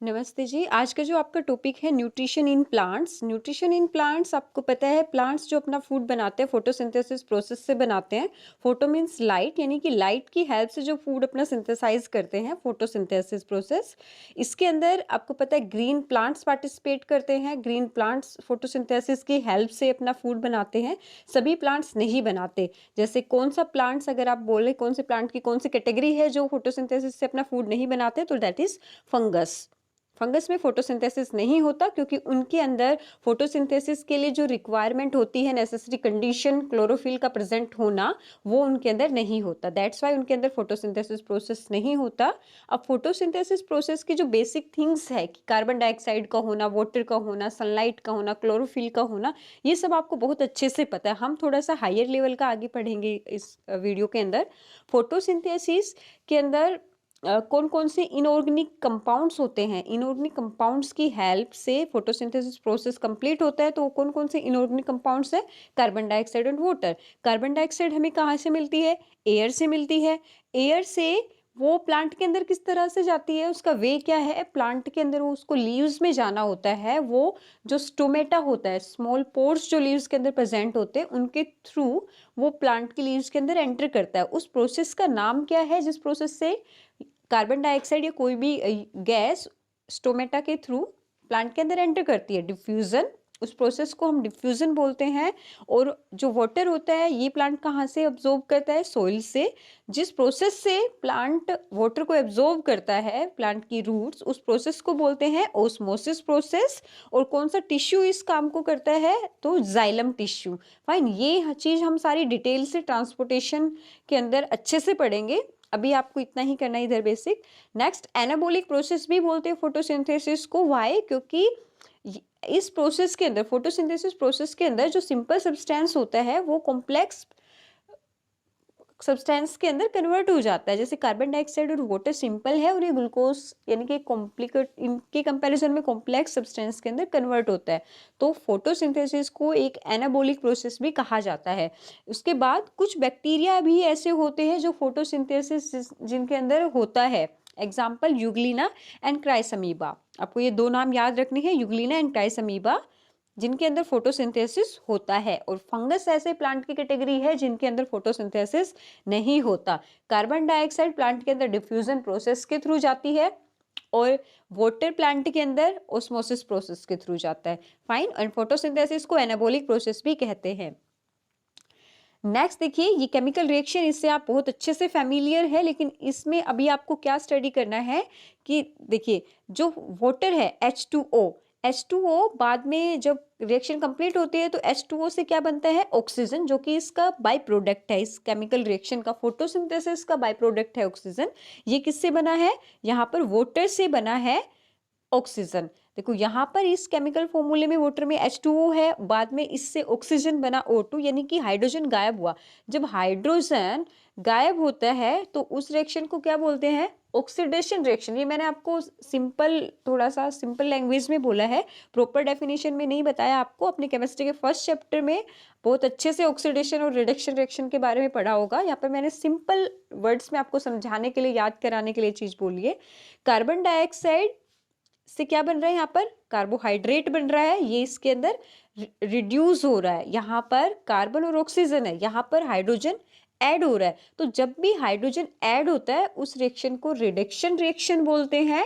नमस्ते जी। आज का जो आपका टॉपिक है nutrition in plants. Nutrition in plants, आपको पता है प्लांट्स जो अपना फूड बनाते हैं फोटोसिंथेसिस प्रोसेस से बनाते हैं। फोटो मीन्स लाइट, यानी कि लाइट की हेल्प से जो फूड अपना सिंथेसाइज करते हैं, फोटोसिंथेसिस प्रोसेस। इसके अंदर आपको पता है ग्रीन प्लांट्स पार्टिसिपेट करते हैं। ग्रीन प्लांट्स फोटोसिंथेसिस की हेल्प से अपना फूड बनाते हैं। सभी प्लांट्स नहीं बनाते। जैसे कौन सा प्लांट्स, अगर आप बोले कौन से प्लांट की कौन सी कैटेगरी है जो फोटोसिंथेसिस से अपना फूड नहीं बनाते, तो दैट इज फंगस। फंगस में फोटोसिंथेसिस नहीं होता क्योंकि उनके अंदर फोटोसिंथेसिस के लिए जो रिक्वायरमेंट होती है, नेसेसरी कंडीशन क्लोरोफिल का प्रेजेंट होना, वो उनके अंदर नहीं होता। दैट्स वाई उनके अंदर फोटोसिंथेसिस प्रोसेस नहीं होता। अब फोटोसिंथेसिस प्रोसेस की जो बेसिक थिंग्स है कि कार्बन डाइऑक्साइड का होना, वाटर का होना, सनलाइट का होना, क्लोरोफिल का होना, ये सब आपको बहुत अच्छे से पता है। हम थोड़ा सा हायर लेवल का आगे पढ़ेंगे इस वीडियो के अंदर। फोटोसिंथेसिस के अंदर कौन कौन से इनऑर्गेनिक कंपाउंड्स होते हैं। इनऑर्गेनिक कंपाउंड्स की हेल्प से फोटोसिंथेसिस प्रोसेस कंप्लीट होता है। तो कौन कौन से इनऑर्गेनिक कंपाउंड्स है? Carbon dioxide and water. Carbon dioxide हमें कहाँ से मिलती है? एयर से मिलती है। एयर से वो प्लांट के अंदर किस तरह से जाती है, उसका वे क्या है? प्लांट के अंदर वो उसको लीव्स में जाना होता है। वो जो स्टोमेटा होता है, स्मॉल पोर्स जो लीव्स के अंदर प्रेजेंट होते हैं, उनके थ्रू वो प्लांट की लीव्स के अंदर एंटर करता है। उस प्रोसेस का नाम क्या है जिस प्रोसेस से कार्बन डाइऑक्साइड या कोई भी गैस स्टोमेटा के थ्रू प्लांट के अंदर एंटर करती है? डिफ्यूजन। उस प्रोसेस को हम डिफ्यूजन बोलते हैं। और जो वाटर होता है, ये प्लांट कहाँ से एब्जॉर्ब करता है? सॉइल से। जिस प्रोसेस से प्लांट वाटर को एब्जॉर्ब करता है, प्लांट की रूट्स, उस प्रोसेस को बोलते हैं ओस्मोसिस प्रोसेस। और कौन सा टिश्यू इस काम को करता है? तो जाइलम टिश्यू। फाइन, ये चीज हम सारी डिटेल से ट्रांसपोर्टेशन के अंदर अच्छे से पढ़ेंगे। अभी आपको इतना ही करना है इधर बेसिक। नेक्स्ट, एनाबॉलिक प्रोसेस भी बोलते हैं फोटोसिंथेसिस को। व्हाई? क्योंकि इस प्रोसेस के अंदर, फोटोसिंथेसिस प्रोसेस के अंदर जो सिंपल सब्सटेंस होता है वो कॉम्प्लेक्स सब्सटेंस के अंदर कन्वर्ट हो जाता है। जैसे कार्बन डाइऑक्साइड और वाटर सिंपल है और ये ग्लूकोज यानी कि कॉम्प्लिकेट, इनके कंपैरिजन में कॉम्प्लेक्स सब्सटेंस के अंदर कन्वर्ट होता है। तो फोटोसिंथेसिस को एक एनाबॉलिक प्रोसेस भी कहा जाता है। उसके बाद कुछ बैक्टीरिया भी ऐसे होते हैं जो फोटोसिंथेसिस जिनके अंदर होता है। Example, euglena and chrysamoeba. आपको ये दो नाम याद रखने हैं, यूग्लिना एंड क्राइसमीबा, जिनके अंदर फोटोसिंथेसिस होता है। और फंगस ऐसे प्लांट की कैटेगरी है जिनके अंदर फोटोसिंथेसिस नहीं होता। कार्बन डाइऑक्साइड प्लांट के अंदर डिफ्यूजन प्रोसेस के थ्रू जाती है और वाटर प्लांट के अंदर ओस्मोसिस प्रोसेस के थ्रू जाता है। फाइन। एंड फोटोसिंथेसिस को एनाबॉलिक प्रोसेस भी कहते हैं। नेक्स्ट देखिए, ये केमिकल रिएक्शन, इससे आप बहुत अच्छे से फैमिलियर है, लेकिन इसमें अभी आपको क्या स्टडी करना है कि देखिए, जो वाटर है H2O, H2O बाद में जब रिएक्शन कंप्लीट होती है तो H2O से क्या बनता है? ऑक्सीजन, जो कि इसका बाय प्रोडक्ट है। इस केमिकल रिएक्शन का, फोटोसिंथेसिस का बाय प्रोडक्ट है ऑक्सीजन। ये किससे बना है? यहाँ पर वाटर से बना है ऑक्सीजन। देखो यहाँ पर इस केमिकल फॉर्मूले में वाटर में H2O है, बाद में इससे ऑक्सीजन बना O2, यानी कि हाइड्रोजन गायब हुआ। जब हाइड्रोजन गायब होता है तो उस रिएक्शन को क्या बोलते हैं? Oxidation reaction. ये मैंने आपको सिंपल, थोड़ा सा सिंपल लैंग्वेज में बोला है, प्रॉपर डेफिनेशन में नहीं बताया आपको। अपने केमिस्ट्री के फर्स्ट चैप्टर में बहुत अच्छे से ऑक्सीडेशन और रिडक्शन रिएक्शन के बारे में पढ़ा होगा। यहाँ पर मैंने सिंपल वर्ड्स में आपको समझाने के लिए, याद कराने के लिए चीज बोली है। कार्बन डाइऑक्साइड से क्या बन रहा है? यहाँ पर कार्बोहाइड्रेट बन रहा है, ये इसके अंदर रिड्यूस हो रहा है। यहाँ पर कार्बन और ऑक्सीजन है, यहाँ पर हाइड्रोजन ऐड हो रहा है। तो जब भी हाइड्रोजन ऐड होता है उस रिएक्शन को रिडक्शन रिएक्शन बोलते हैं।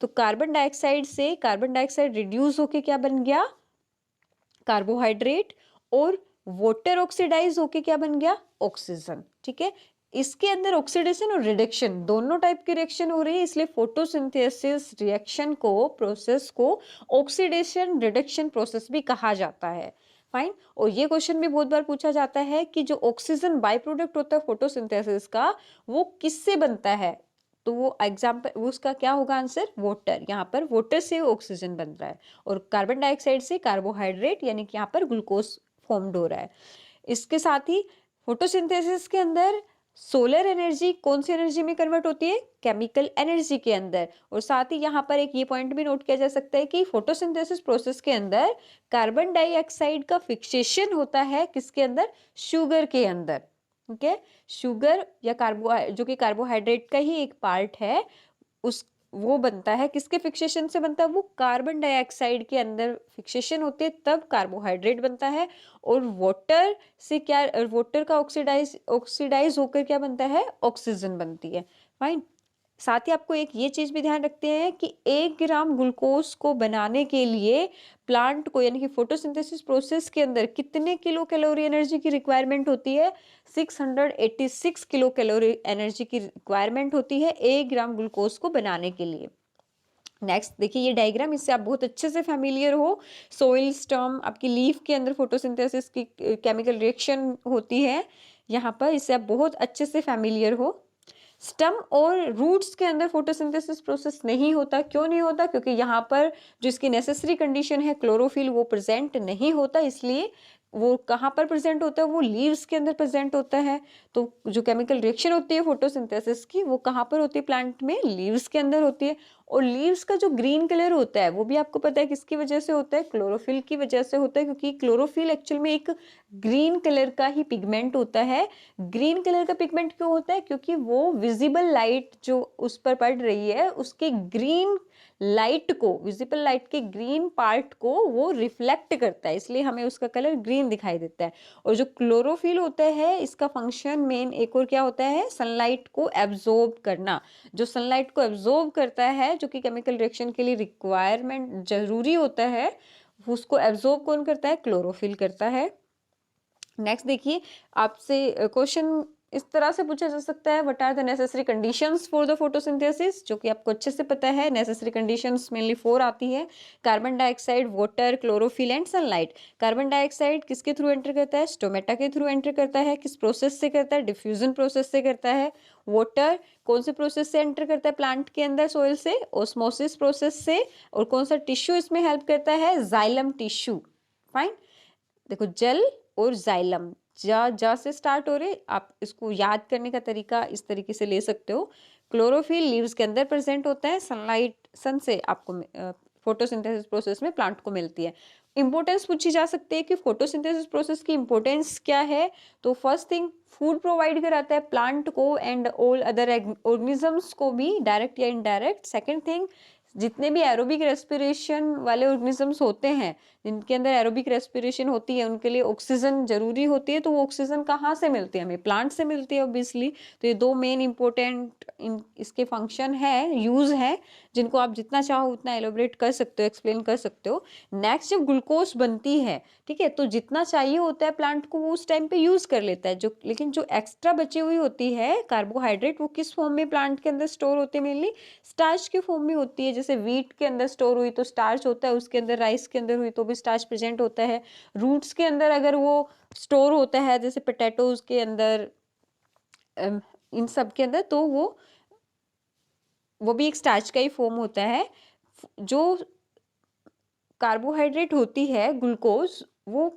तो कार्बन डाइऑक्साइड से कार्बन डाइऑक्साइड रिड्यूस होके क्या बन गया? कार्बोहाइड्रेट। और वाटर ऑक्सीडाइज होके क्या बन गया? ऑक्सीजन। ठीक है, इसके अंदर ऑक्सीडेशन और रिडक्शन दोनों टाइप की रिएक्शन हो रही है, इसलिए फोटोसिंथेसिस रिएक्शन को, प्रोसेस को ऑक्सीडेशन रिडक्शन प्रोसेस भी कहा जाता है। फाइन। और ये क्वेश्चन भी बहुत बार पूछा जाता है कि जो ऑक्सीजन बाय प्रोडक्ट होता है फोटोसिंथेसिस का, वो किससे बनता है? तो वो एग्जाम्पल, उसका क्या होगा आंसर? वाटर। यहाँ पर वाटर से ऑक्सीजन बन रहा है और कार्बन डाइऑक्साइड से कार्बोहाइड्रेट, यानी कि यहाँ पर ग्लूकोज फॉर्म्ड हो रहा है। इसके साथ ही फोटोसिंथेसिस के अंदर सोलर एनर्जी कौन सी एनर्जी में कन्वर्ट होती है? केमिकल एनर्जी के अंदर। और साथ ही यहाँ पर एक ये पॉइंट भी नोट किया जा सकता है कि फोटोसिंथेसिस प्रोसेस के अंदर कार्बन डाइऑक्साइड का फिक्सेशन होता है किसके अंदर? शुगर के अंदर। ठीक है, शुगर या कार्बो, जो कि कार्बोहाइड्रेट का ही एक पार्ट है, उस वो बनता है, किसके फिक्सेशन से बनता है? वो कार्बन डाइऑक्साइड के अंदर फिक्सेशन होती है, तब कार्बोहाइड्रेट बनता है। और वाटर से क्या, वाटर का ऑक्सीडाइज होकर क्या बनता है? ऑक्सीजन बनती है। फाइन। साथ ही आपको एक ये चीज भी ध्यान रखते हैं कि 1 ग्राम ग्लूकोज को बनाने के लिए प्लांट को, यानी कि फोटोसिंथेसिस प्रोसेस के अंदर कितने किलो कैलोरी एनर्जी की रिक्वायरमेंट होती है? 686 किलो कैलोरी एनर्जी की रिक्वायरमेंट होती है 1 ग्राम ग्लूकोज को बनाने के लिए। नेक्स्ट देखिए ये डायग्राम, इससे आप बहुत अच्छे से फैमिलियर हो। सोइल स्टर्म, आपकी लीफ के अंदर फोटोसिंथेसिस की केमिकल रिएक्शन होती है यहाँ पर, इससे आप बहुत अच्छे से फैमिलियर हो। स्टम और रूट्स के अंदर फोटोसिंथेसिस प्रोसेस नहीं होता। क्यों नहीं होता? क्योंकि यहाँ पर जो इसकी नेसेसरी कंडीशन है क्लोरोफिल, वो प्रेजेंट नहीं होता, इसलिए वो कहाँ पर प्रेजेंट होता है? वो लीव्स के अंदर प्रेजेंट होता है। तो जो केमिकल रिएक्शन होती है फोटोसिंथेसिस की, वो कहाँ पर होती है? प्लांट में लीव्स के अंदर होती है। और लीव्स का जो ग्रीन कलर होता है वो भी आपको पता है किसकी वजह से होता है? क्लोरोफिल की वजह से होता है, क्योंकि क्लोरोफिल एक्चुअल में एक ग्रीन कलर का ही पिगमेंट होता है। ग्रीन कलर का पिगमेंट क्यों होता है? क्योंकि वो विजिबल लाइट जो उस पर पड़ रही है, उसके ग्रीन लाइट को, विजिबल लाइट के ग्रीन पार्ट को वो रिफ्लेक्ट करता है, इसलिए हमें उसका कलर ग्रीन दिखाई देता है। और जो क्लोरोफिल होता है, इसका फंक्शन मेन एक और क्या होता है? सनलाइट को एब्जॉर्ब करना। जो सनलाइट को एब्जॉर्ब करता है, जो कि केमिकल रिएक्शन के लिए रिक्वायरमेंट जरूरी होता है, उसको एब्जॉर्ब कौन करता है? क्लोरोफिल करता है। नेक्स्ट देखिए, आपसे क्वेश्चन इस तरह से पूछा जा सकता है, what are the necessary conditions for the photosynthesis, जो कि आपको अच्छे से पता है। नेसेसरी कंडीशंस मेनली 4 आती है: carbon dioxide, water, chlorophyll and sunlight. Carbon dioxide किसके थ्रू एंटर करता है? स्टोमेटा के थ्रू एंटर करता है। किस प्रोसेस से करता है? डिफ्यूजन प्रोसेस से करता है। वाटर कौन से प्रोसेस से एंटर करता है प्लांट के अंदर? सॉइल से, ऑस्मोसिस प्रोसेस से। और कौन सा टिश्यू इसमें हेल्प करता है? Xylem tissue. फाइन। देखो, जल और जाइलम, जा से स्टार्ट हो रहे, आप इसको याद करने का तरीका इस तरीके से ले सकते हो। क्लोरोफिल लीव्स के अंदर प्रेजेंट होता है, सनलाइट, सन से आपको फोटोसिंथेसिस प्रोसेस में प्लांट को मिलती है। इंपॉर्टेंस पूछी जा सकती है कि फोटोसिंथेसिस प्रोसेस की इंपॉर्टेंस क्या है। तो फर्स्ट थिंग, फूड प्रोवाइड कराता है प्लांट को एंड ऑल अदर ऑर्गेनिजम्स को भी, डायरेक्ट या इनडायरेक्ट। सेकेंड थिंग, जितने भी एरोबिक रेस्पिरेशन वाले ऑर्गेनिजम्स होते हैं, जिनके अंदर एरोबिक रेस्पिरेशन होती है, उनके लिए ऑक्सीजन जरूरी होती है। तो वो ऑक्सीजन कहाँ से मिलती है? हमें प्लांट से मिलती है ऑब्वियसली। तो ये 2 मेन इंपॉर्टेंट इसके फंक्शन है, यूज है, जिनको आप जितना चाहो उतना एलोबरेट कर सकते हो, एक्सप्लेन कर सकते हो। नेक्स्ट, जब ग्लूकोज बनती है, ठीक है, तो जितना चाहिए होता है प्लांट को वो उस टाइम पे यूज कर लेता है। लेकिन जो एक्स्ट्रा बची हुई होती है कार्बोहाइड्रेट, वो किस फॉर्म में प्लांट के अंदर स्टोर होते हैं? मेनली स्टार्च के फॉर्म में होती है। जैसे वीट के अंदर स्टोर हुई तो स्टार्च होता है, उसके अंदर राइस के अंदर हुई तो भी स्टार्च प्रेजेंट होता है। रूट्स के अंदर अगर वो स्टोर होता है, जैसे पोटैटोज के अंदर, इन सब के अंदर, तो वो भी एक स्टार्च का ही फॉर्म होता है। जो कार्बोहाइड्रेट होती है ग्लूकोज, वो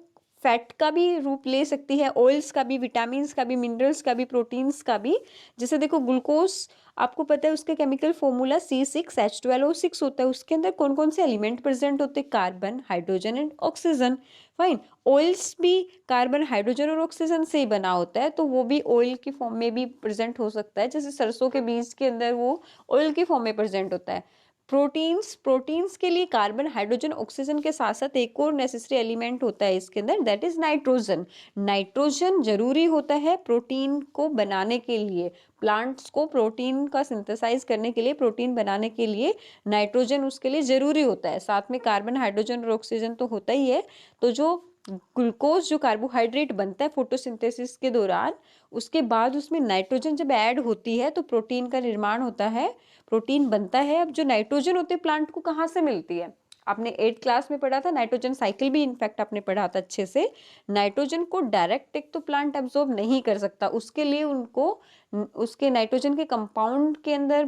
फैट का भी रूप ले सकती है, ऑयल्स का भी, विटामिन का भी, मिनरल्स का भी, प्रोटीन्स का भी। जैसे देखो, ग्लूकोज आपको पता है उसके केमिकल फॉर्मूला C6H12O6 होता है। उसके अंदर कौन कौन से एलिमेंट प्रेजेंट होते हैं? Carbon, hydrogen and oxygen. Fine. Oils भी कार्बन, हाइड्रोजन और ऑक्सीजन से ही बना होता है, तो वो भी ऑयल की फॉर्म में भी प्रेजेंट हो सकता है। जैसे सरसों के बीज के अंदर वो ऑयल की फॉर्म में प्रेजेंट होता है। प्रोटीन्स के लिए कार्बन, हाइड्रोजन, ऑक्सीजन के साथ साथ एक और नेसेसरी एलिमेंट होता है इसके अंदर, दैट इज नाइट्रोजन। नाइट्रोजन जरूरी होता है प्रोटीन को बनाने के लिए। प्लांट्स को प्रोटीन का सिंथेसाइज करने के लिए, प्रोटीन बनाने के लिए नाइट्रोजन उसके लिए जरूरी होता है। साथ में कार्बन, हाइड्रोजन और ऑक्सीजन तो होता ही है। तो जो ग्लूकोज, जो कार्बोहाइड्रेट बनता है फोटोसिंथेसिस के दौरान, उसके बाद उसमें नाइट्रोजन जब ऐड होती है तो प्रोटीन का निर्माण होता है, प्रोटीन बनता है। अब जो नाइट्रोजन होती है प्लांट को कहाँ से मिलती है? आपने 8th क्लास में पढ़ा था, नाइट्रोजन साइकिल भी इनफैक्ट आपने पढ़ा था अच्छे से। नाइट्रोजन को डायरेक्ट एक तो प्लांट एब्जॉर्ब नहीं कर सकता, उसके लिए उनको उसके नाइट्रोजन के कंपाउंड के अंदर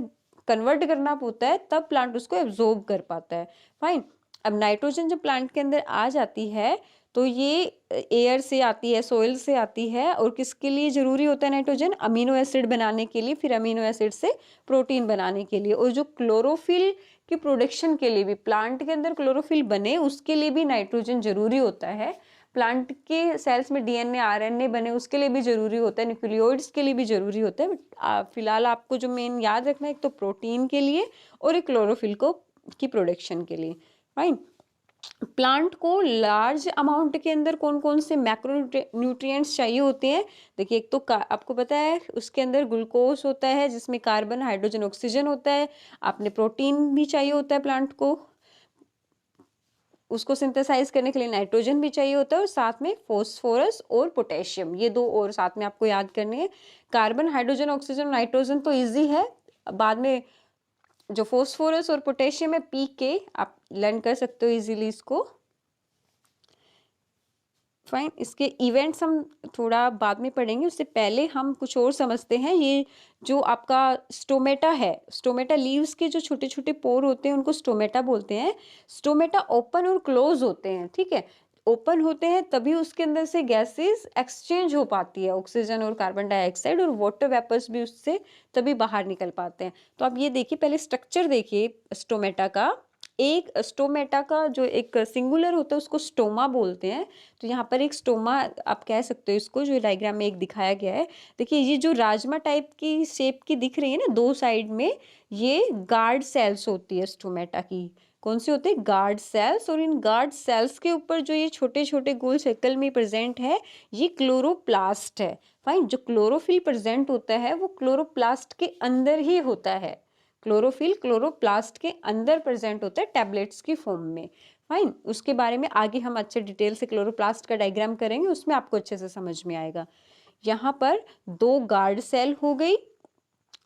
कन्वर्ट करना होता है, तब प्लांट उसको एब्जॉर्ब कर पाता है। फाइन। अब नाइट्रोजन जब प्लांट के अंदर आ जाती है तो ये एयर से आती है, सोइल से आती है। और किसके लिए जरूरी होता है नाइट्रोजन? अमीनो एसिड बनाने के लिए, फिर अमीनो एसिड से प्रोटीन बनाने के लिए। और जो क्लोरोफिल की प्रोडक्शन के लिए भी, प्लांट के अंदर क्लोरोफिल बने उसके लिए भी नाइट्रोजन जरूरी होता है। प्लांट के सेल्स में डीएनए आरएनए बने उसके लिए भी जरूरी होता है, न्यूक्लियोइड्स के लिए भी जरूरी होता है। बट फिलहाल आपको जो मेन याद रखना है, एक तो प्रोटीन के लिए और एक क्लोरोफिल को की प्रोडक्शन के लिए। फाइन। प्लांट को लार्ज अमाउंट के अंदर कौन कौन से मैक्रो न्यूट्रिएंट्स चाहिए होते हैं? देखिए, एक तो आपको पता है उसके अंदर ग्लूकोज होता है जिसमें कार्बन, हाइड्रोजन, ऑक्सीजन होता है। आपने प्रोटीन भी चाहिए होता है प्लांट को, उसको सिंथेसाइज करने के लिए नाइट्रोजन भी चाहिए होता है, और साथ में फॉस्फोरस और पोटेशियम, ये दो और साथ में आपको याद करने हैं। कार्बन, हाइड्रोजन, ऑक्सीजन, नाइट्रोजन तो इजी है, बाद में जो फॉस्फोरस और पोटेशियम है पी के आप लर्न कर सकते हो इजीली इसको। फाइन। इसके इवेंट्स हम थोड़ा बाद में पढ़ेंगे, उससे पहले हम कुछ और समझते हैं। ये जो आपका स्टोमेटा है, स्टोमेटा लीव्स के जो छोटे छोटे पोर होते हैं उनको स्टोमेटा बोलते हैं। स्टोमेटा ओपन और क्लोज होते हैं, ठीक है। ओपन होते हैं तभी उसके अंदर से गैसेस एक्सचेंज हो पाती है, ऑक्सीजन और कार्बन डाइऑक्साइड, और वाटर वेपर्स भी उससे तभी बाहर निकल पाते हैं। तो आप ये देखिए, पहले स्ट्रक्चर देखिए स्टोमेटा का। एक स्टोमेटा का जो एक सिंगुलर होता है उसको स्टोमा बोलते हैं। तो यहाँ पर एक स्टोमा आप कह सकते हो इसको, जो डायग्राम में एक दिखाया गया है। देखिए, ये जो राजमा टाइप की शेप की दिख रही है ना दो साइड में, ये गार्ड सेल्स होती है स्टोमेटा की। कौन से होते हैं? Guard cells. और इन गार्ड सेल्स के ऊपर जो ये छोटे छोटे गोल सर्कल में प्रेजेंट है, ये क्लोरोप्लास्ट है। फाइन। जो क्लोरोफिल प्रेजेंट होता है वो क्लोरोप्लास्ट के अंदर ही होता है। क्लोरोफिल क्लोरोप्लास्ट के अंदर प्रेजेंट होता है टैबलेट्स की फॉर्म में। फाइन। उसके बारे में आगे हम अच्छे डिटेल से क्लोरोप्लास्ट का डायग्राम करेंगे, उसमें आपको अच्छे से समझ में आएगा। यहाँ पर दो गार्ड सेल हो गई।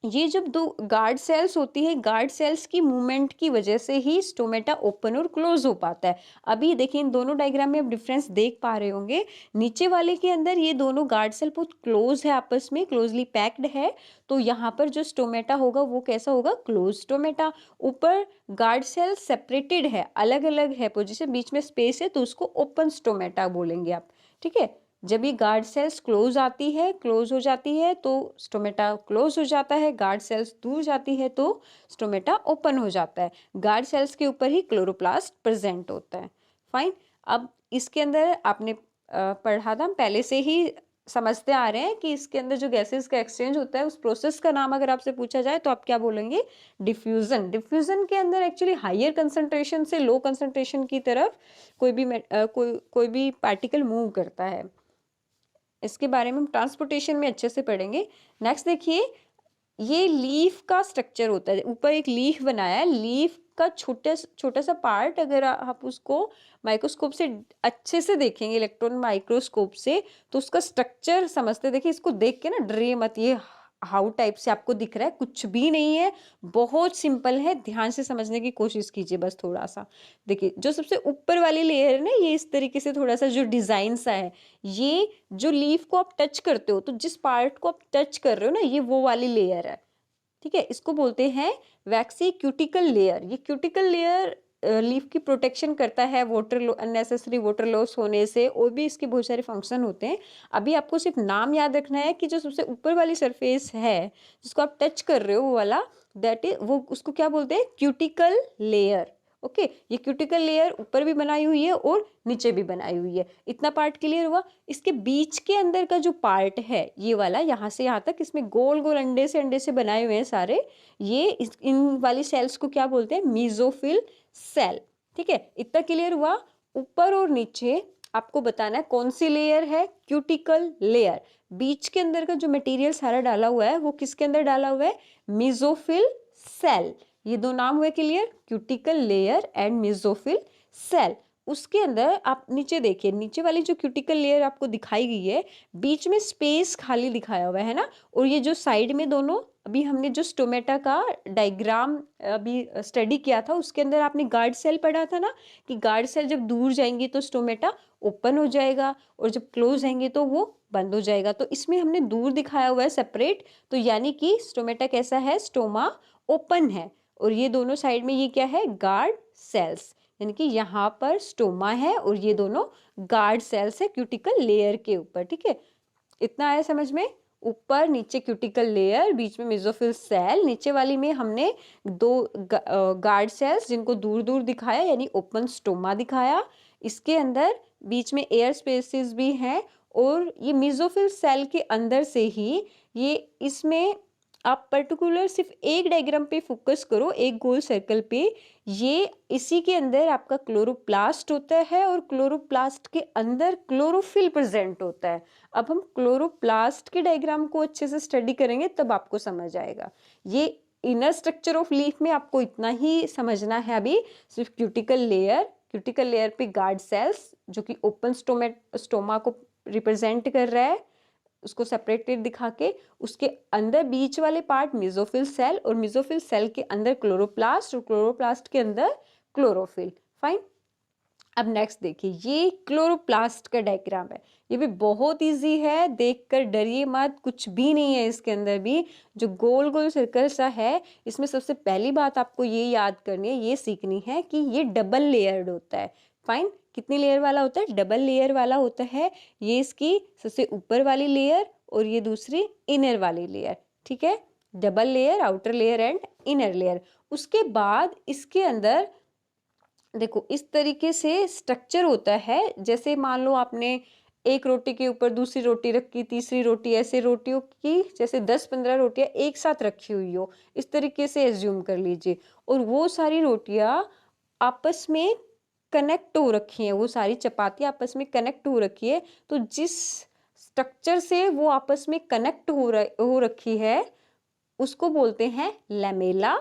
ये जब दो गार्ड सेल्स होती है, गार्ड सेल्स की मूवमेंट की वजह से ही स्टोमेटा ओपन और क्लोज हो पाता है। अभी देखिए, इन दोनों डायग्राम में आप डिफरेंस देख पा रहे होंगे। नीचे वाले के अंदर ये दोनों गार्ड सेल बहुत क्लोज है, आपस में क्लोजली पैक्ड है। तो यहाँ पर जो स्टोमेटा होगा वो कैसा होगा? Close stomata. ऊपर गार्ड सेल सेपरेटेड है, अलग अलग है पोजीशन, बीच में स्पेस है, तो उसको ओपन स्टोमेटा बोलेंगे आप, ठीक है। जब ये गार्ड सेल्स क्लोज आती है, क्लोज हो जाती है, तो स्टोमेटा क्लोज हो जाता है। गार्ड सेल्स दूर जाती है तो स्टोमेटा ओपन हो जाता है। गार्ड सेल्स के ऊपर ही क्लोरोप्लास्ट प्रेजेंट होता है। फाइन। अब इसके अंदर आपने पढ़ा था, हम पहले से ही समझते आ रहे हैं कि इसके अंदर जो गैसेस का एक्सचेंज होता है, उस प्रोसेस का नाम अगर आपसे पूछा जाए तो आप क्या बोलेंगे? डिफ्यूजन। डिफ्यूजन के अंदर एक्चुअली हायर कंसंट्रेशन से लो कंसंट्रेशन की तरफ कोई भी पार्टिकल मूव करता है। इसके बारे में हम ट्रांसपोर्टेशन में अच्छे से पढ़ेंगे। नेक्स्ट देखिए, ये लीफ का स्ट्रक्चर होता है। ऊपर एक लीफ बनाया है, लीफ का छोटा सा पार्ट अगर आप उसको माइक्रोस्कोप से अच्छे से देखेंगे, इलेक्ट्रॉन माइक्रोस्कोप से, तो उसका स्ट्रक्चर समझते। देखिए, इसको देख के ना डरिए मत, ये हाउ टाइप से आपको दिख रहा है, कुछ भी नहीं है, बहुत सिंपल है। ध्यान से समझने की कोशिश कीजिए बस थोड़ा सा। देखिए, जो सबसे ऊपर वाली लेयर है ना, ये इस तरीके से थोड़ा सा जो डिजाइन सा है, ये जो लीफ को आप टच करते हो, तो जिस पार्ट को आप टच कर रहे हो ना, ये वो वाली लेयर है, ठीक है। इसको बोलते हैं वैक्सी क्यूटिकल लेयर। ये क्यूटिकल लेयर लीफ की प्रोटेक्शन करता है वाटर अननेसेसरी वाटर लॉस होने से, और भी इसके बहुत सारे फंक्शन होते हैं। अभी आपको सिर्फ नाम याद रखना है कि जो सबसे ऊपर वाली सरफेस है जिसको आप टच कर रहे हो, वो वाला, दैट इज वो, उसको क्या बोलते हैं? Cuticle layer. ओके। ये क्यूटिकल लेयर ऊपर भी बनाई हुई है और नीचे भी बनाई हुई है। इतना पार्ट क्लियर हुआ। इसके बीच के अंदर का जो पार्ट है, ये वाला, यहाँ से यहाँ तक, इसमें गोल गोल अंडे से बनाए हुए हैं सारे। ये इन वाली सेल्स को क्या बोलते हैं? मीजोफिल सेल, ठीक है। इतना क्लियर हुआ। ऊपर और नीचे आपको बताना है कौन सी लेयर है? Cuticle layer. बीच के अंदर का जो मटेरियल सारा डाला हुआ है वो किसके अंदर डाला हुआ है? Mesophyll cell. ये दो नाम हुए clear, cuticle layer and mesophyll cell. उसके अंदर आप नीचे देखिए, नीचे वाली जो क्यूटिकल लेयर आपको दिखाई गई है, बीच में स्पेस खाली दिखाया हुआ है ना, और ये जो साइड में दोनों, अभी हमने जो स्टोमेटा का डायग्राम अभी स्टडी किया था, उसके अंदर आपने गार्ड सेल पढ़ा था ना, कि गार्ड सेल जब दूर जाएंगी तो स्टोमेटा ओपन हो जाएगा, और जब क्लोज जाएंगे तो वो बंद हो जाएगा। तो इसमें हमने दूर दिखाया हुआ है सेपरेट, तो यानी कि स्टोमेटा कैसा है? स्टोमा ओपन है। और ये दोनों साइड में ये क्या है? गार्ड सेल्स, यानी कि यहाँ पर स्टोमा है और ये दोनों गार्ड सेल्स है क्यूटिकल लेयर के ऊपर, ठीक है। इतना आया समझ में? ऊपर नीचे क्यूटिकल लेयर, बीच में मेसोफिल सेल, नीचे वाली में हमने दो गार्ड सेल्स जिनको दूर दूर दिखाया, यानी ओपन स्टोमा दिखाया। इसके अंदर बीच में एयर स्पेसेस भी हैं और ये मेसोफिल सेल के अंदर से ही ये इसमें आप पर्टिकुलर सिर्फ एक डायग्राम पे फोकस करो, एक गोल सर्कल पे। ये इसी के अंदर आपका क्लोरोप्लास्ट होता है और क्लोरोप्लास्ट के अंदर क्लोरोफिल प्रेजेंट होता है। अब हम क्लोरोप्लास्ट के डायग्राम को अच्छे से स्टडी करेंगे तब आपको समझ आएगा। ये इनर स्ट्रक्चर ऑफ लीफ में आपको इतना ही समझना है अभी, सिर्फ क्यूटिकल लेयर पे गार्ड सेल्स जो कि ओपन स्टोमा को रिप्रेजेंट कर रहा है, उसको सेपरेटेड दिखा के, उसके अंदर बीच वाले पार्ट मेसोफिल सेल और मेसोफिल सेल के अंदर क्लोरोप्लास्ट और क्लोरोप्लास्ट के अंदर क्लोरोफिल। फाइन। अब नेक्स्ट देखिए, ये क्लोरोप्लास्ट का डायग्राम है। ये भी बहुत इजी है, देखकर डरिए मत, कुछ भी नहीं है इसके अंदर भी। जो गोल गोल सर्कल सा है, इसमें सबसे पहली बात आपको ये याद करनी है, ये सीखनी है कि ये डबल लेयर्ड होता है। फाइन। कितनी लेयर वाला होता है? डबल लेयर वाला होता है। ये इसकी सबसे ऊपर वाली लेयर और ये दूसरी इनर वाली लेयर। ठीक है, double layer, outer layer and inner layer. उसके बाद इसके अंदर देखो इस तरीके से स्ट्रक्चर होता है, जैसे मान लो आपने एक रोटी के ऊपर दूसरी रोटी रखी, तीसरी रोटी, ऐसे रोटियों की जैसे 10-15 रोटियां एक साथ रखी हुई हो, इस तरीके से एज्यूम कर लीजिए। और वो सारी रोटियां आपस में कनेक्ट हो रखी हैं, वो सारी चपाती आपस में कनेक्ट हो रखी है। तो जिस स्ट्रक्चर से वो आपस में कनेक्ट हो रखी है उसको बोलते हैं लैमेला।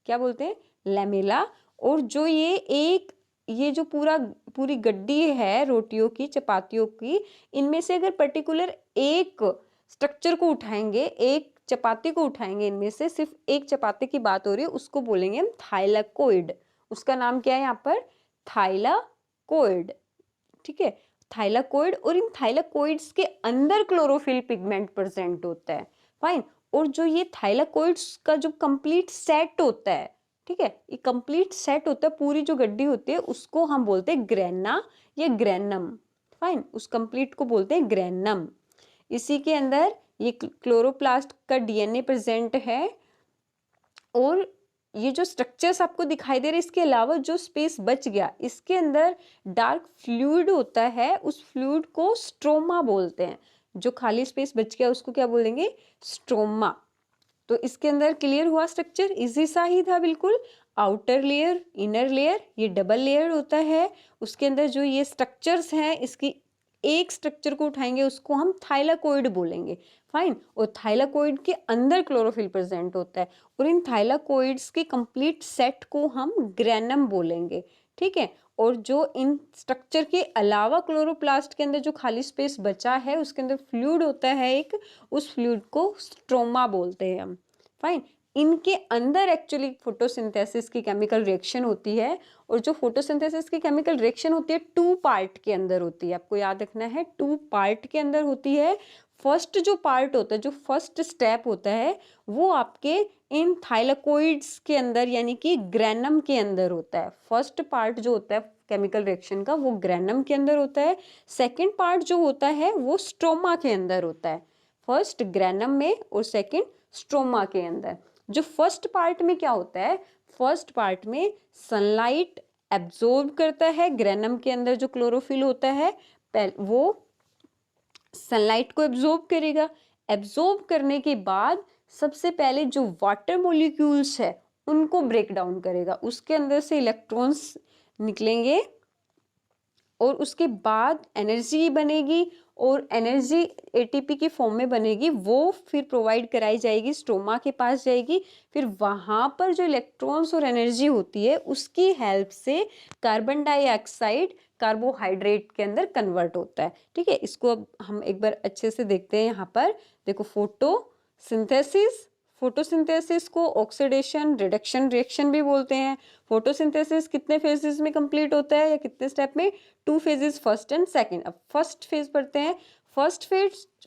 क्या बोलते हैं? लैमेला। और जो ये जो पूरी गड्डी है रोटियों की, चपातियों की, इनमें से अगर पर्टिकुलर एक स्ट्रक्चर को उठाएंगे, एक चपाती को उठाएंगे, इनमें से सिर्फ एक चपाती की बात हो रही है, उसको बोलेंगे हम थाइलाकोइड। उसका नाम क्या है यहाँ पर? थाइलाकोइड। ठीक है, थाइलाकोइड। और इन थाइलाकोइड्स के अंदर क्लोरोफिल पिगमेंट प्रेजेंट होता है। फाइन। और जो ये थाइलाकोइड्स का जो कंप्लीट सेट होता है, ठीक है, ये कंप्लीट सेट होता है, पूरी जो गड्डी होती है उसको हम बोलते हैं ग्रेना या ग्रेनम। फाइन, उस कंप्लीट को बोलते हैं ग्रेनम। इसी के अंदर ये क्लोरोप्लास्ट का डीएनए प्रेजेंट है। और ये जो स्ट्रक्चर्स आपको दिखाई दे रहे हैं, इसके अलावा जो स्पेस बच गया, इसके अंदर डार्क फ्लूइड होता है, उस फ्लूइड को स्ट्रोमा बोलते हैं। जो खाली स्पेस बच गया उसको क्या बोलेंगे? स्ट्रोमा। तो इसके अंदर क्लियर हुआ स्ट्रक्चर? इजी सा ही था बिल्कुल। आउटर लेयर, इनर लेयर, ये डबल लेयर होता है। उसके अंदर जो ये स्ट्रक्चर्स हैं, इसकी एक स्ट्रक्चर को उठाएंगे उसको हम थाइलाकोइड बोलेंगे। फाइन। और थाइलाकोइड के अंदर क्लोरोफिल प्रेजेंट होता है और इन थाइलाकोइड्स के कंप्लीट सेट को हम ग्रेनम बोलेंगे। ठीक है। और जो इन स्ट्रक्चर के अलावा क्लोरोप्लास्ट के अंदर जो खाली स्पेस बचा है, उसके अंदर फ्लूइड होता है एक, उस फ्लूइड को स्ट्रोमा बोलते हैं हम। फाइन। इनके अंदर एक्चुअली फोटोसिंथेसिस की केमिकल रिएक्शन होती है। और जो फोटोसिंथेसिस की केमिकल रिएक्शन होती है 2 पार्ट के अंदर होती है, आपको याद रखना है 2 पार्ट के अंदर होती है। फर्स्ट जो पार्ट होता है, जो फर्स्ट स्टेप होता है, वो आपके इन थाइलाकोइड्स के अंदर यानी कि ग्रेनम के अंदर होता है। फर्स्ट पार्ट जो होता है केमिकल रिएक्शन का, वो ग्रेनम के अंदर होता है। सेकेंड पार्ट जो होता है वो स्ट्रोमा के अंदर होता है। फर्स्ट ग्रेनम में और सेकेंड स्ट्रोमा के अंदर। जो फर्स्ट पार्ट में क्या होता है? फर्स्ट पार्ट में सनलाइट एब्जॉर्ब करता है, ग्रेनम के अंदर जो क्लोरोफिल होता है वो सनलाइट को एब्जॉर्ब करेगा। एब्जॉर्ब करने के बाद सबसे पहले जो वाटर मॉलिक्यूल्स है उनको ब्रेक डाउन करेगा, उसके अंदर से इलेक्ट्रॉन्स निकलेंगे और उसके बाद एनर्जी बनेगी और एनर्जी एटीपी की फॉर्म में बनेगी, वो फिर प्रोवाइड कराई जाएगी, स्टोमा के पास जाएगी। फिर वहाँ पर जो इलेक्ट्रॉन्स और एनर्जी होती है उसकी हेल्प से कार्बन डाइऑक्साइड कार्बोहाइड्रेट के अंदर कन्वर्ट होता है। ठीक है, इसको अब हम एक बार अच्छे से देखते हैं। यहाँ पर देखो, फोटोसिंथेसिस को ऑक्सीडेशन रिडक्शन रिएक्शन भी बोलते हैं। फोटोसिंथेसिस कितने फेजेस में कंप्लीट होता है या कितने स्टेप में? 2 फेजेस, फर्स्ट एंड सेकंड। अब फर्स्ट फेज पढ़ते हैं। फर्स्ट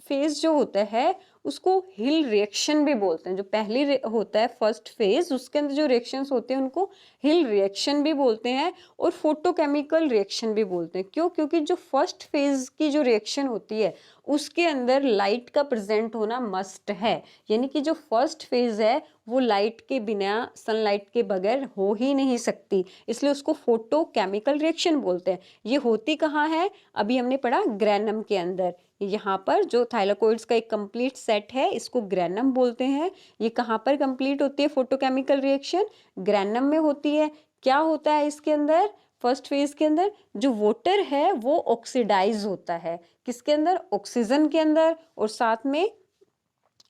फेज जो होता है उसको हिल रिएक्शन भी बोलते हैं। जो पहली होता है फर्स्ट फेज, उसके अंदर जो रिएक्शंस होते हैं उनको हिल रिएक्शन भी बोलते हैं और फोटोकेमिकल रिएक्शन भी बोलते हैं। क्यों? क्योंकि जो फर्स्ट फेज की जो रिएक्शन होती है उसके अंदर लाइट का प्रेजेंट होना मस्ट है। यानी कि जो फर्स्ट फेज है वो लाइट के बिना, सनलाइट के बगैर हो ही नहीं सकती, इसलिए उसको फोटोकेमिकल रिएक्शन बोलते हैं। ये होती कहाँ है, अभी हमने पढ़ा ग्रैनम के अंदर। यहाँ पर जो थाइलाकोइड्स का एक कंप्लीट सेट है इसको ग्रैनम बोलते हैं। ये कहाँ पर कंप्लीट होती है फोटोकेमिकल रिएक्शन, ग्रैनम में होती है। क्या होता है इसके अंदर, फर्स्ट फेज के अंदर जो वाटर है वो ऑक्सीडाइज होता है, किसके अंदर, ऑक्सीजन के अंदर, और साथ में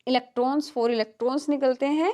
इलेक्ट्रॉन्स, 4 इलेक्ट्रॉन्स निकलते हैं,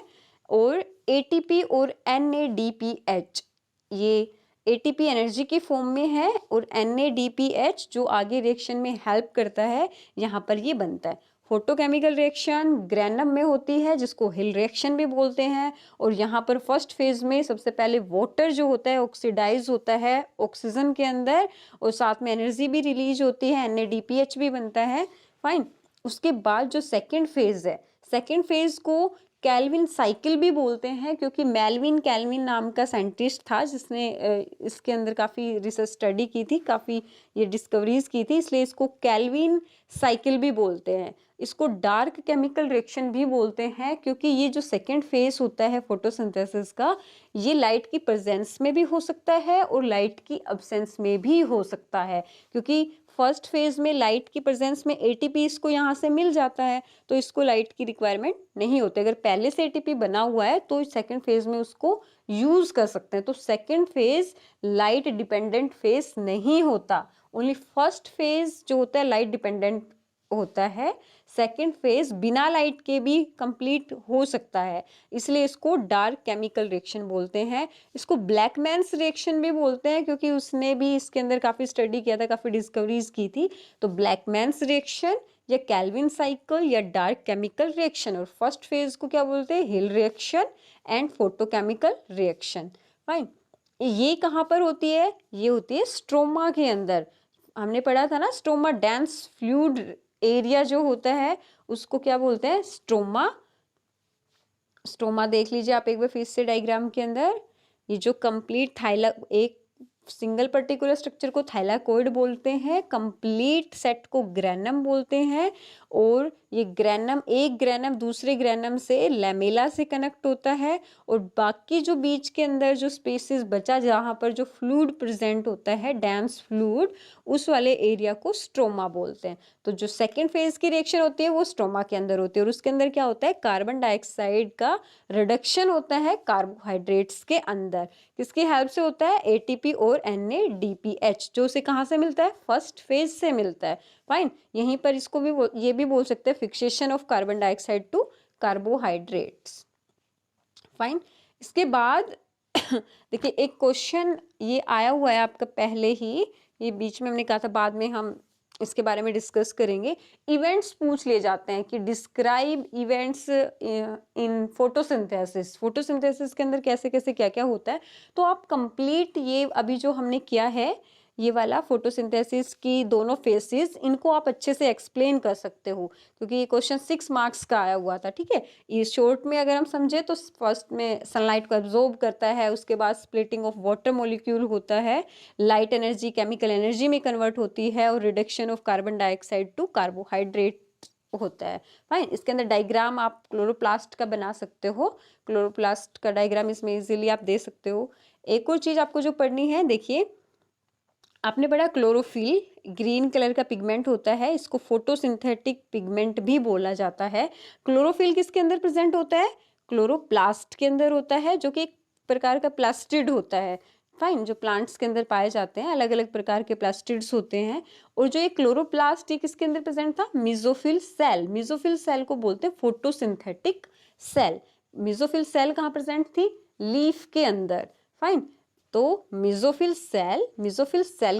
और एटीपी और NADPH, ये एटीपी एनर्जी की फॉर्म में है और NADPH जो आगे रिएक्शन में हेल्प करता है, यहाँ पर ये बनता है। फोटोकेमिकल रिएक्शन ग्रैनम में होती है जिसको हिल रिएक्शन भी बोलते हैं, और यहाँ पर फर्स्ट फेज में सबसे पहले वाटर जो होता है ऑक्सीडाइज होता है ऑक्सीजन के अंदर, और साथ में एनर्जी भी रिलीज होती है, NADPH भी बनता है। फाइन। उसके बाद जो सेकेंड फेज है, सेकेंड फेज को कैल्विन साइकिल भी बोलते हैं, क्योंकि मेल्विन कैल्विन नाम का साइंटिस्ट था जिसने इसके अंदर काफ़ी रिसर्च स्टडी की थी, काफ़ी ये डिस्कवरीज की थी, इसलिए इसको कैल्विन साइकिल भी बोलते हैं। इसको डार्क केमिकल रिएक्शन भी बोलते हैं, क्योंकि ये जो सेकेंड फेज होता है फोटोसिंथेसिस का, ये लाइट की प्रेजेंस में भी हो सकता है और लाइट की अब्सेंस में भी हो सकता है। क्योंकि फर्स्ट फेज में लाइट की प्रेजेंस में एटीपी इसको यहाँ से मिल जाता है, तो इसको लाइट की रिक्वायरमेंट नहीं होती। अगर पहले से एटीपी बना हुआ है तो सेकंड फेज में उसको यूज कर सकते हैं। तो second phase light dependent phase नहीं होता, ओनली फर्स्ट फेज जो होता है लाइट डिपेंडेंट होता है। सेकेंड फेज बिना लाइट के भी कंप्लीट हो सकता है, इसलिए इसको डार्क केमिकल रिएक्शन बोलते हैं। इसको ब्लैकमैन्स रिएक्शन भी बोलते हैं, क्योंकि उसने भी इसके अंदर काफ़ी स्टडी किया था, काफ़ी डिस्कवरीज की थी। तो ब्लैकमैन्स रिएक्शन या कैल्विन साइकिल या डार्क केमिकल रिएक्शन, और फर्स्ट फेज को क्या बोलते हैं, Hill reaction and photochemical reaction. Fine. ये कहाँ पर होती है, ये होती है स्ट्रोमा के अंदर। हमने पढ़ा था ना, स्ट्रोमा डेंस फ्लूइड एरिया जो होता है उसको क्या बोलते हैं, स्ट्रोमा। स्ट्रोमा देख लीजिए आप एक बार फिर से डायग्राम के अंदर, ये जो कंप्लीट थाइला, एक सिंगल पर्टिकुलर स्ट्रक्चर को थाइलाकोइड बोलते हैं, कंप्लीट सेट को ग्रैनम बोलते हैं, और ये ग्रैनम, एक ग्रैनम दूसरे ग्रैनम से लैमेला से कनेक्ट होता है, और बाकी जो बीच के अंदर जो स्पेसेस बचा जहाँ पर जो फ्लूइड प्रेजेंट होता है, डेंस फ्लूइड, उस वाले एरिया को स्ट्रोमा बोलते हैं। तो जो सेकेंड फेज की रिएक्शन होती है वो स्ट्रोमा के अंदर होती है, और उसके अंदर क्या होता है, कार्बन डाइऑक्साइड का रिडक्शन होता है कार्बोहाइड्रेट्स के अंदर। किसकी हेल्प से होता है, एटीपी और NADPH, जो उसे कहाँ से मिलता है, फर्स्ट फेज से मिलता है। फाइन। यहीं पर इसको भी ये भी बोल सकते हैं fixation of carbon dioxide to carbohydrates. Fine. इसके बाद देखिए एक क्वेश्चन ये आया हुआ है आपका पहले ही, ये बीच में हमने कहा था बाद में हम इसके बारे में डिस्कस करेंगे। इवेंट्स पूछ लिए जाते हैं कि describe events in photosynthesis, photosynthesis के अंदर कैसे कैसे क्या क्या होता है। तो आप कंप्लीट ये अभी जो हमने किया है, ये वाला फोटोसिंथेसिस की दोनों फेसेस, इनको आप अच्छे से एक्सप्लेन कर सकते हो, क्योंकि ये क्वेश्चन 6 मार्क्स का आया हुआ था। ठीक है, ये शॉर्ट में अगर हम समझे तो फर्स्ट में सनलाइट को एब्जॉर्ब करता है, उसके बाद स्प्लिटिंग ऑफ वाटर मॉलिक्यूल होता है, लाइट एनर्जी केमिकल एनर्जी में कन्वर्ट होती है, और reduction of carbon dioxide to carbohydrate होता है। फाइन। इसके अंदर डायग्राम आप क्लोरोप्लास्ट का बना सकते हो, क्लोरोप्लास्ट का डायग्राम इसमें इजीली आप दे सकते हो। एक और चीज आपको जो पढ़नी है, देखिए आपने पढ़ा क्लोरोफिल, ग्रीन कलर का पिगमेंट होता है, इसको फोटोसिंथेटिक पिगमेंट भी बोला जाता है। क्लोरोफिल किसके अंदर प्रेजेंट होता है, क्लोरोप्लास्ट के अंदर होता है, जो कि एक प्रकार का प्लास्टिड होता है। फाइन। जो प्लांट्स के अंदर पाए जाते हैं, अलग अलग प्रकार के प्लास्टिड्स होते हैं। और जो ये क्लोरोप्लास्ट ये किसके अंदर प्रेजेंट था, मिजोफिल सेल। मिजोफिल सेल को बोलते हैं फोटोसिंथेटिक सेल। मिजोफिल सेल कहाँ प्रेजेंट थी, लीफ के अंदर। फाइन। तो मिजोफिल सेल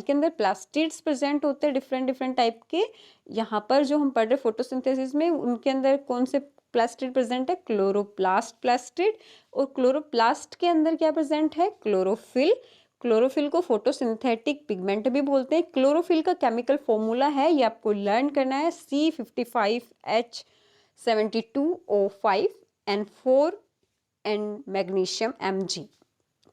के अंदर प्लास्टिड्स प्रेजेंट होते हैं डिफरेंट डिफरेंट टाइप के। यहाँ पर जो हम पढ़ रहे फोटोसिंथेसिस में, उनके अंदर कौन से प्लास्टिड प्रेजेंट है, क्लोरोप्लास्ट प्लास्टिड। और क्लोरोप्लास्ट के अंदर क्या प्रेजेंट है, क्लोरोफिल। क्लोरोफिल को फोटोसिंथेटिक पिगमेंट भी बोलते हैं। क्लोरोफिल का केमिकल फॉर्मूला है, ये आपको लर्न करना है, C55H72O5 and magnesium Mg।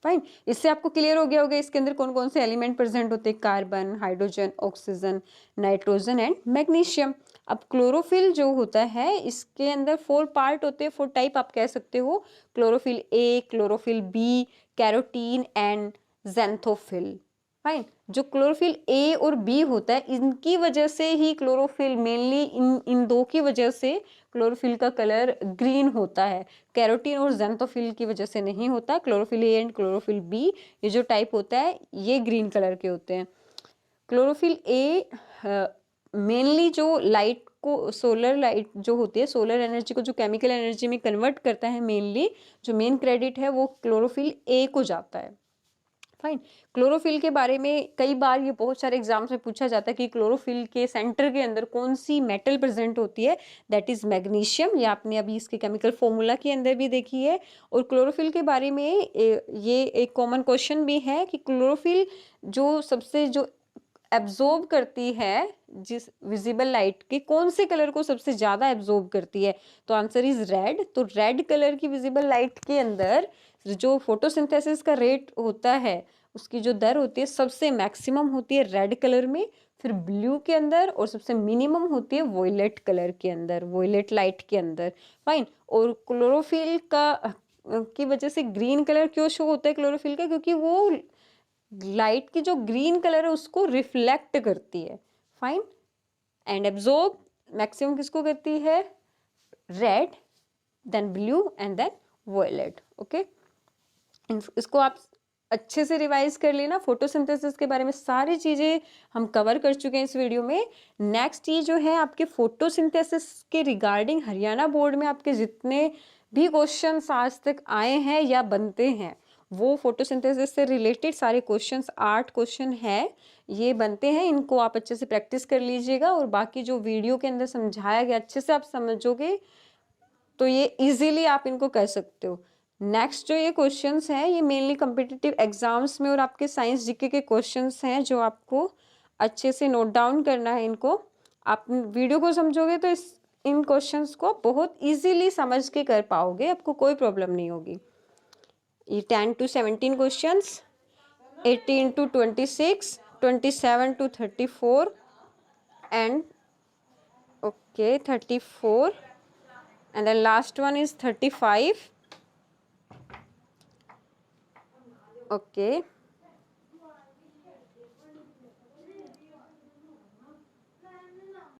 Fine. इससे आपको क्लियर हो गया होगा इसके अंदर कौन कौन से एलिमेंट प्रेजेंट होते हैं, carbon, hydrogen, oxygen, nitrogen and magnesium. अब क्लोरोफिल जो होता है इसके अंदर 4 पार्ट होते हैं, 4 टाइप आप कह सकते हो, chlorophyll A, chlorophyll B, carotene and xanthophyll. Fine. जो क्लोरोफिल ए और बी होता है इनकी वजह से ही क्लोरोफिल, मेनली इन दो की वजह से क्लोरोफिल का कलर ग्रीन होता है, कैरोटीन और ज़ैंथोफिल की वजह से नहीं होता। Chlorophyll A and chlorophyll B ये जो टाइप होता है ये ग्रीन कलर के होते हैं। क्लोरोफिल ए मेनली जो लाइट को, सोलर लाइट जो होती है, सोलर एनर्जी को जो केमिकल एनर्जी में कन्वर्ट करता है, मेनली जो मेन क्रेडिट है वो क्लोरोफिल ए को जाता है। फाइन। क्लोरोफिल के बारे में कई बार ये बहुत सारे एग्जाम्स में पूछा जाता है कि क्लोरोफिल के सेंटर के अंदर कौन सी मेटल प्रेजेंट होती है, दैट इज मैग्नीशियम। ये आपने अभी इसके केमिकल फॉर्मूला के अंदर भी देखी है। और क्लोरोफिल के बारे में ये एक कॉमन क्वेश्चन भी है कि क्लोरोफिल जो सबसे जो एब्जॉर्ब करती है जिस विजिबल लाइट के, कौन से कलर को सबसे ज्यादा एब्जॉर्ब करती है, तो आंसर इज रेड। तो रेड कलर की विजिबल लाइट के अंदर जो फोटोसिंथेसिस का रेट होता है, उसकी जो दर होती है सबसे मैक्सिमम होती है रेड कलर में, फिर ब्लू के अंदर, और सबसे मिनिमम होती है वॉयलेट कलर के अंदर, वॉयलेट लाइट के अंदर। फाइन। और क्लोरोफिल का की वजह से ग्रीन कलर क्यों शो होता है क्लोरोफिल का, क्योंकि वो लाइट की जो ग्रीन कलर है उसको रिफ्लेक्ट करती है। फाइन। एंड एब्जॉर्ब मैक्सिमम किसको करती है, red, then blue and then violet. Okay, इसको आप अच्छे से रिवाइज कर लेना। फोटोसिंथेसिस के बारे में सारी चीजें हम कवर कर चुके हैं इस वीडियो में। नेक्स्ट ये जो है आपके फोटोसिंथेसिस के रिगार्डिंग हरियाणा बोर्ड में आपके जितने भी क्वेश्चंस आज तक आए हैं या बनते हैं, वो फोटोसिंथेसिस से रिलेटेड सारे क्वेश्चंस, 8 क्वेश्चन है ये बनते हैं। इनको आप अच्छे से प्रैक्टिस कर लीजिएगा, और बाकी जो वीडियो के अंदर समझाया गया अच्छे से आप समझोगे तो ये इजीली आप इनको कर सकते हो। नेक्स्ट जो ये क्वेश्चंस हैं ये मेनली कम्पिटिटिव एग्जाम्स में और आपके साइंस जीके के क्वेश्चंस हैं जो आपको अच्छे से नोट डाउन करना है। इनको आप वीडियो को समझोगे तो इन क्वेश्चंस को बहुत इजीली समझ के कर पाओगे, आपको कोई प्रॉब्लम नहीं होगी। ये 10 to 17 questions, 18 to 26, 27 to 34 and okay 34, and then last one is 35. Okay,